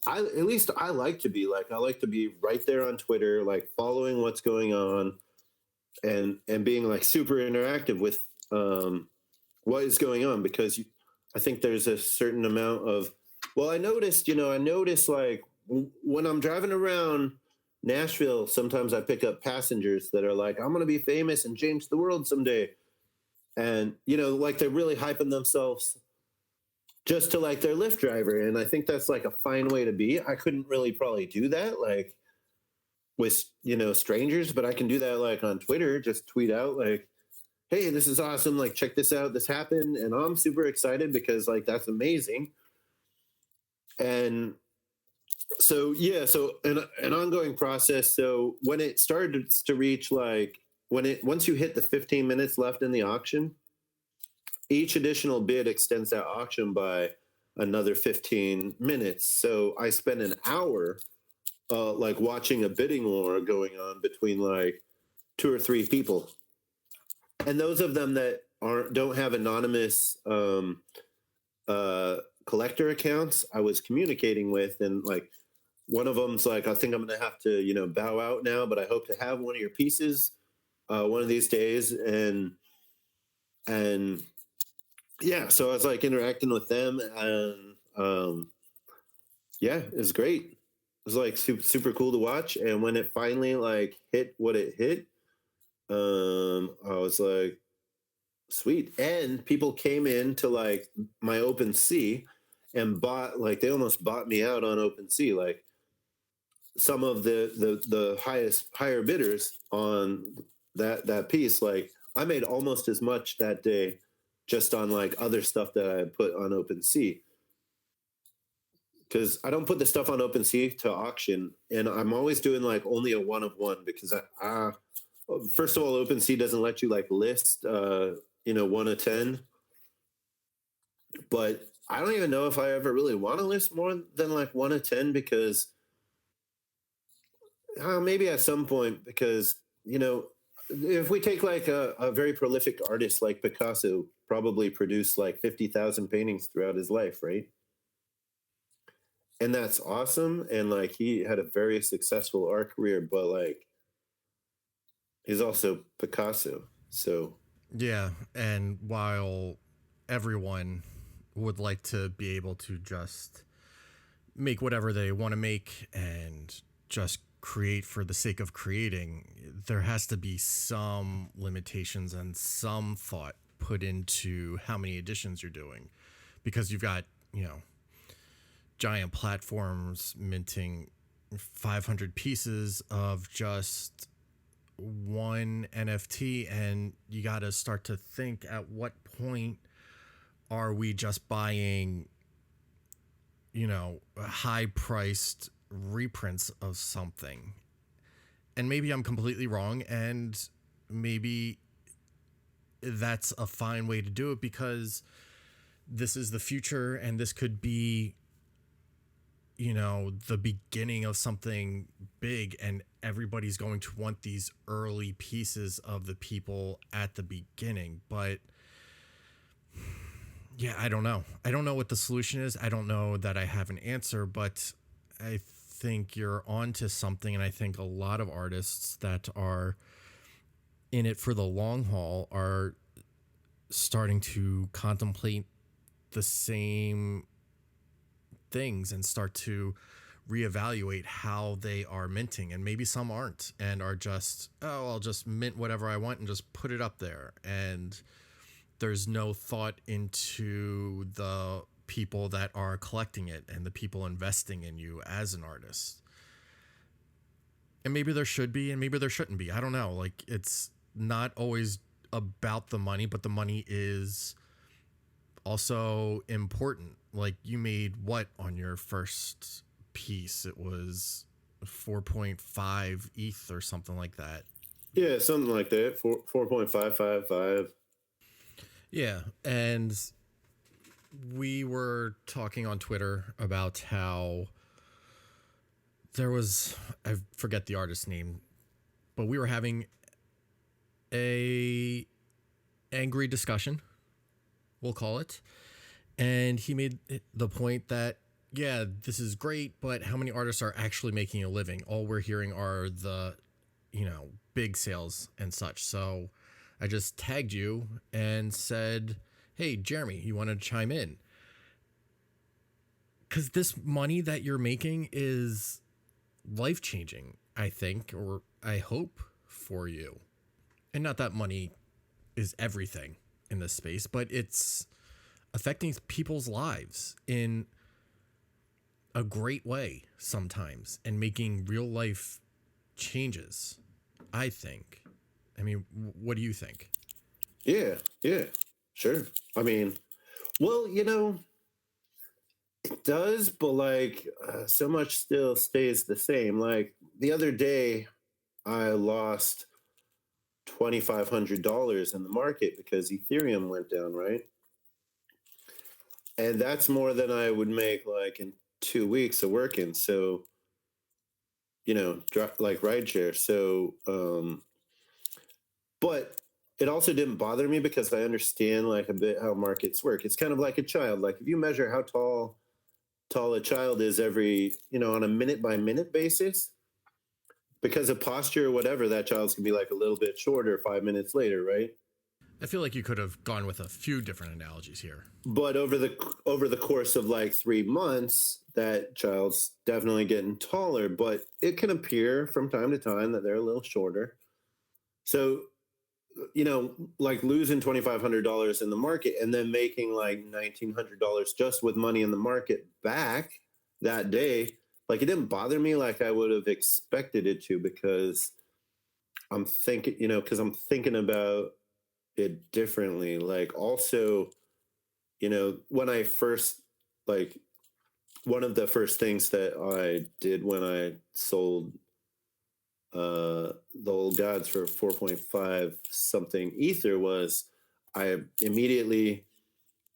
at least I like to be like I like to be right there on Twitter, like following what's going on, and being like super interactive with what is going on, because I think there's a certain amount of, well, I noticed like when I'm driving around Nashville, sometimes I pick up passengers that are like, I'm going to be famous and change the world someday. And, like they're really hyping themselves just to like their Lyft driver. And I think that's like a fine way to be. I couldn't really probably do that like with, strangers, but I can do that like on Twitter, just tweet out like, hey, this is awesome. Like, check this out. This happened. And I'm super excited because like, that's amazing. And so, yeah, so an ongoing process. So when it started to reach like, once you hit the 15 minutes left in the auction, each additional bid extends that auction by another 15 minutes. So I spent an hour like watching a bidding war going on between like 2 or 3 people. And those of them that don't have anonymous collector accounts, I was communicating with, and like one of them's like, I think I'm gonna have to bow out now, but I hope to have one of your pieces one of these days. And yeah, so I was like interacting with them, and yeah, it was great. It was like super, super cool to watch. And when it finally like hit what it hit, I was like, sweet. And people came in to like my OpenSea and bought, like, they almost bought me out on OpenSea. Like some of the higher bidders on that piece, like I made almost as much that day just on like other stuff that I had put on OpenSea. Because I don't put the stuff on OpenSea to auction, and I'm always doing like only a one of one, because first of all, OpenSea doesn't let you like list 1 of 10, but I don't even know if I ever really want to list more than like 1 of 10, because maybe at some point, because if we take like a very prolific artist like Picasso, probably produced like 50,000 paintings throughout his life, right? And that's awesome. And like he had a very successful art career, but like he's also Picasso. So Yeah, and while everyone would like to be able to just make whatever they want to make and just create for the sake of creating, there has to be some limitations and some thought put into how many editions you're doing, because you've got, giant platforms minting 500 pieces of just one NFT, and you got to start to think, at what point are we just buying high priced reprints of something? And maybe I'm completely wrong, and maybe that's a fine way to do it, because this is the future, and this could be the beginning of something big, and everybody's going to want these early pieces of the people at the beginning. But Yeah, I don't know. I don't know what the solution is. I don't know that I have an answer, but I think you're onto something. And I think a lot of artists that are in it for the long haul are starting to contemplate the same things and start to reevaluate how they are minting. And maybe some aren't and are just, oh, I'll just mint whatever I want and just put it up there. And there's no thought into the people that are collecting it and the people investing in you as an artist. And maybe there should be and maybe there shouldn't be. I don't know. Like, it's not always about the money, but the money is also important. Like, you made what on your first piece? It was 4.5 ETH or something like that. Yeah, something like that. 4.555. Yeah, and we were talking on Twitter about how there was, I forget the artist's name, but we were having a angry discussion, we'll call it. And he made the point that, yeah, this is great, but how many artists are actually making a living? All we're hearing are the, big sales and such. So I just tagged you and said, hey, Jeremy, you want to chime in? Because this money that you're making is life-changing, I think, or I hope for you. And not that money is everything in this space, but it's affecting people's lives in a great way sometimes and making real life changes, I think. I mean, what do you think? Yeah, sure. I mean, well, it does, but like so much still stays the same. Like the other day, I lost $2,500 in the market because Ethereum went down, right? And that's more than I would make like in 2 weeks of working. So, like rideshare. So, but it also didn't bother me because I understand like a bit how markets work. It's kind of like a child. Like if you measure how tall a child is every, on a minute by minute basis, because of posture or whatever, that child's gonna be like a little bit shorter 5 minutes later, right? I feel like you could have gone with a few different analogies here. But over the course of like 3 months, that child's definitely getting taller. But it can appear from time to time that they're a little shorter. So, like losing $2,500 in the market and then making like $1,900 just with money in the market back that day, like it didn't bother me like I would have expected it to, because I'm thinking, because I'm thinking about it differently. Like also, when I first, like, one of the first things that I did when I sold the old gods for 4.5 something ether was I immediately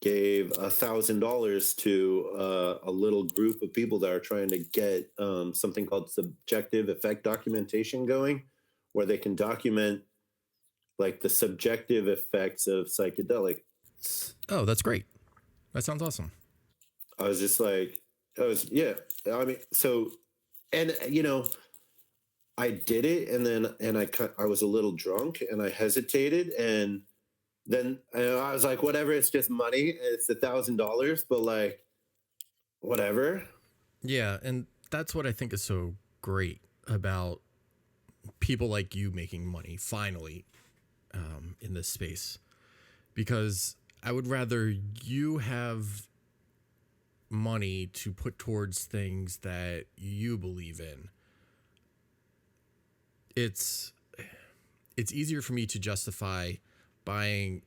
gave $1,000 to a little group of people that are trying to get something called subjective effect documentation going, where they can document like the subjective effects of psychedelics. Oh, that's great. That sounds awesome. I was just like, yeah. I mean, so, and I did it, and then I was a little drunk, and I hesitated, and then I was like, whatever, it's just money, it's $1,000, but like, whatever. Yeah, and that's what I think is so great about people like you making money finally in this space, because I would rather you have money to put towards things that you believe in. It's easier for me to justify buying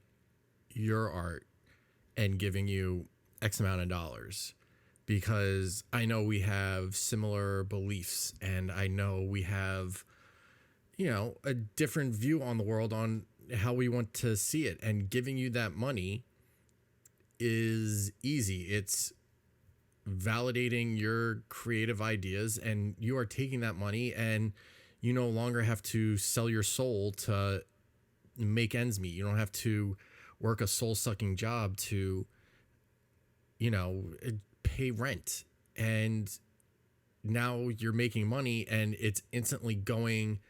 your art and giving you X amount of dollars because I know we have similar beliefs and I know we have, a different view on the world on how we want to see it. And giving you that money is easy. It's validating your creative ideas and you are taking that money and you no longer have to sell your soul to make ends meet. You don't have to work a soul-sucking job to pay rent. And now you're making money and it's instantly going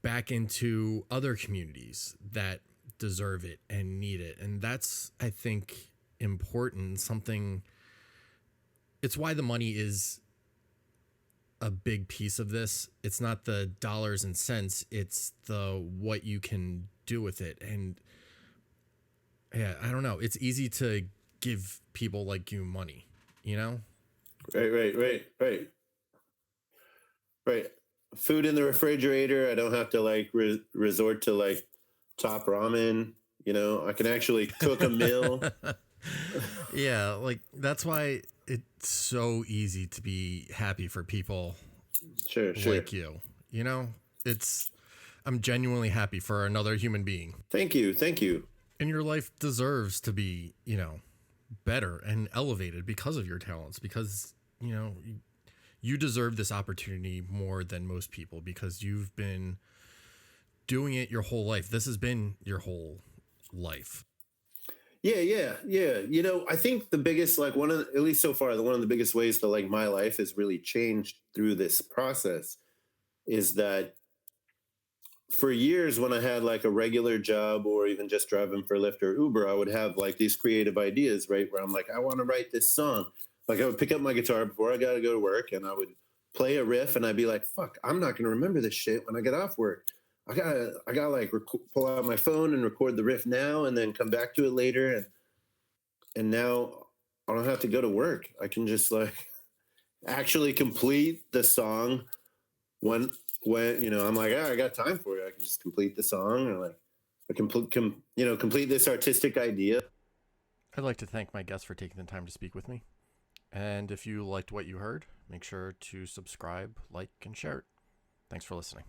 back into other communities that deserve it and need it. And that's, I think, important. It's why the money is a big piece of this. It's not the dollars and cents, it's the what you can do with it. And yeah, I don't know. It's easy to give people like you money, Right. Food in the refrigerator. I don't have to like resort to like top ramen. I can actually cook a meal. Yeah, like that's why it's so easy to be happy for people Sure. like you. I'm genuinely happy for another human being. Thank you. And your life deserves to be, better and elevated because of your talents, because, you deserve this opportunity more than most people because you've been doing it your whole life. This has been your whole life. Yeah. I think the biggest, like at least so far, one of the biggest ways that like my life has really changed through this process is that for years when I had like a regular job or even just driving for Lyft or Uber, I would have like these creative ideas, right? Where I'm like, I want to write this song. Like I would pick up my guitar before I got to go to work and I would play a riff and I'd be like, fuck, I'm not going to remember this shit when I get off work. I gotta like pull out my phone and record the riff now and then come back to it later. And now I don't have to go to work. I can just like actually complete the song when I'm like, I got time for it. I can just complete the song or like I complete this artistic idea. I'd like to thank my guest for taking the time to speak with me. And if you liked what you heard, make sure to subscribe, like, and share it. Thanks for listening.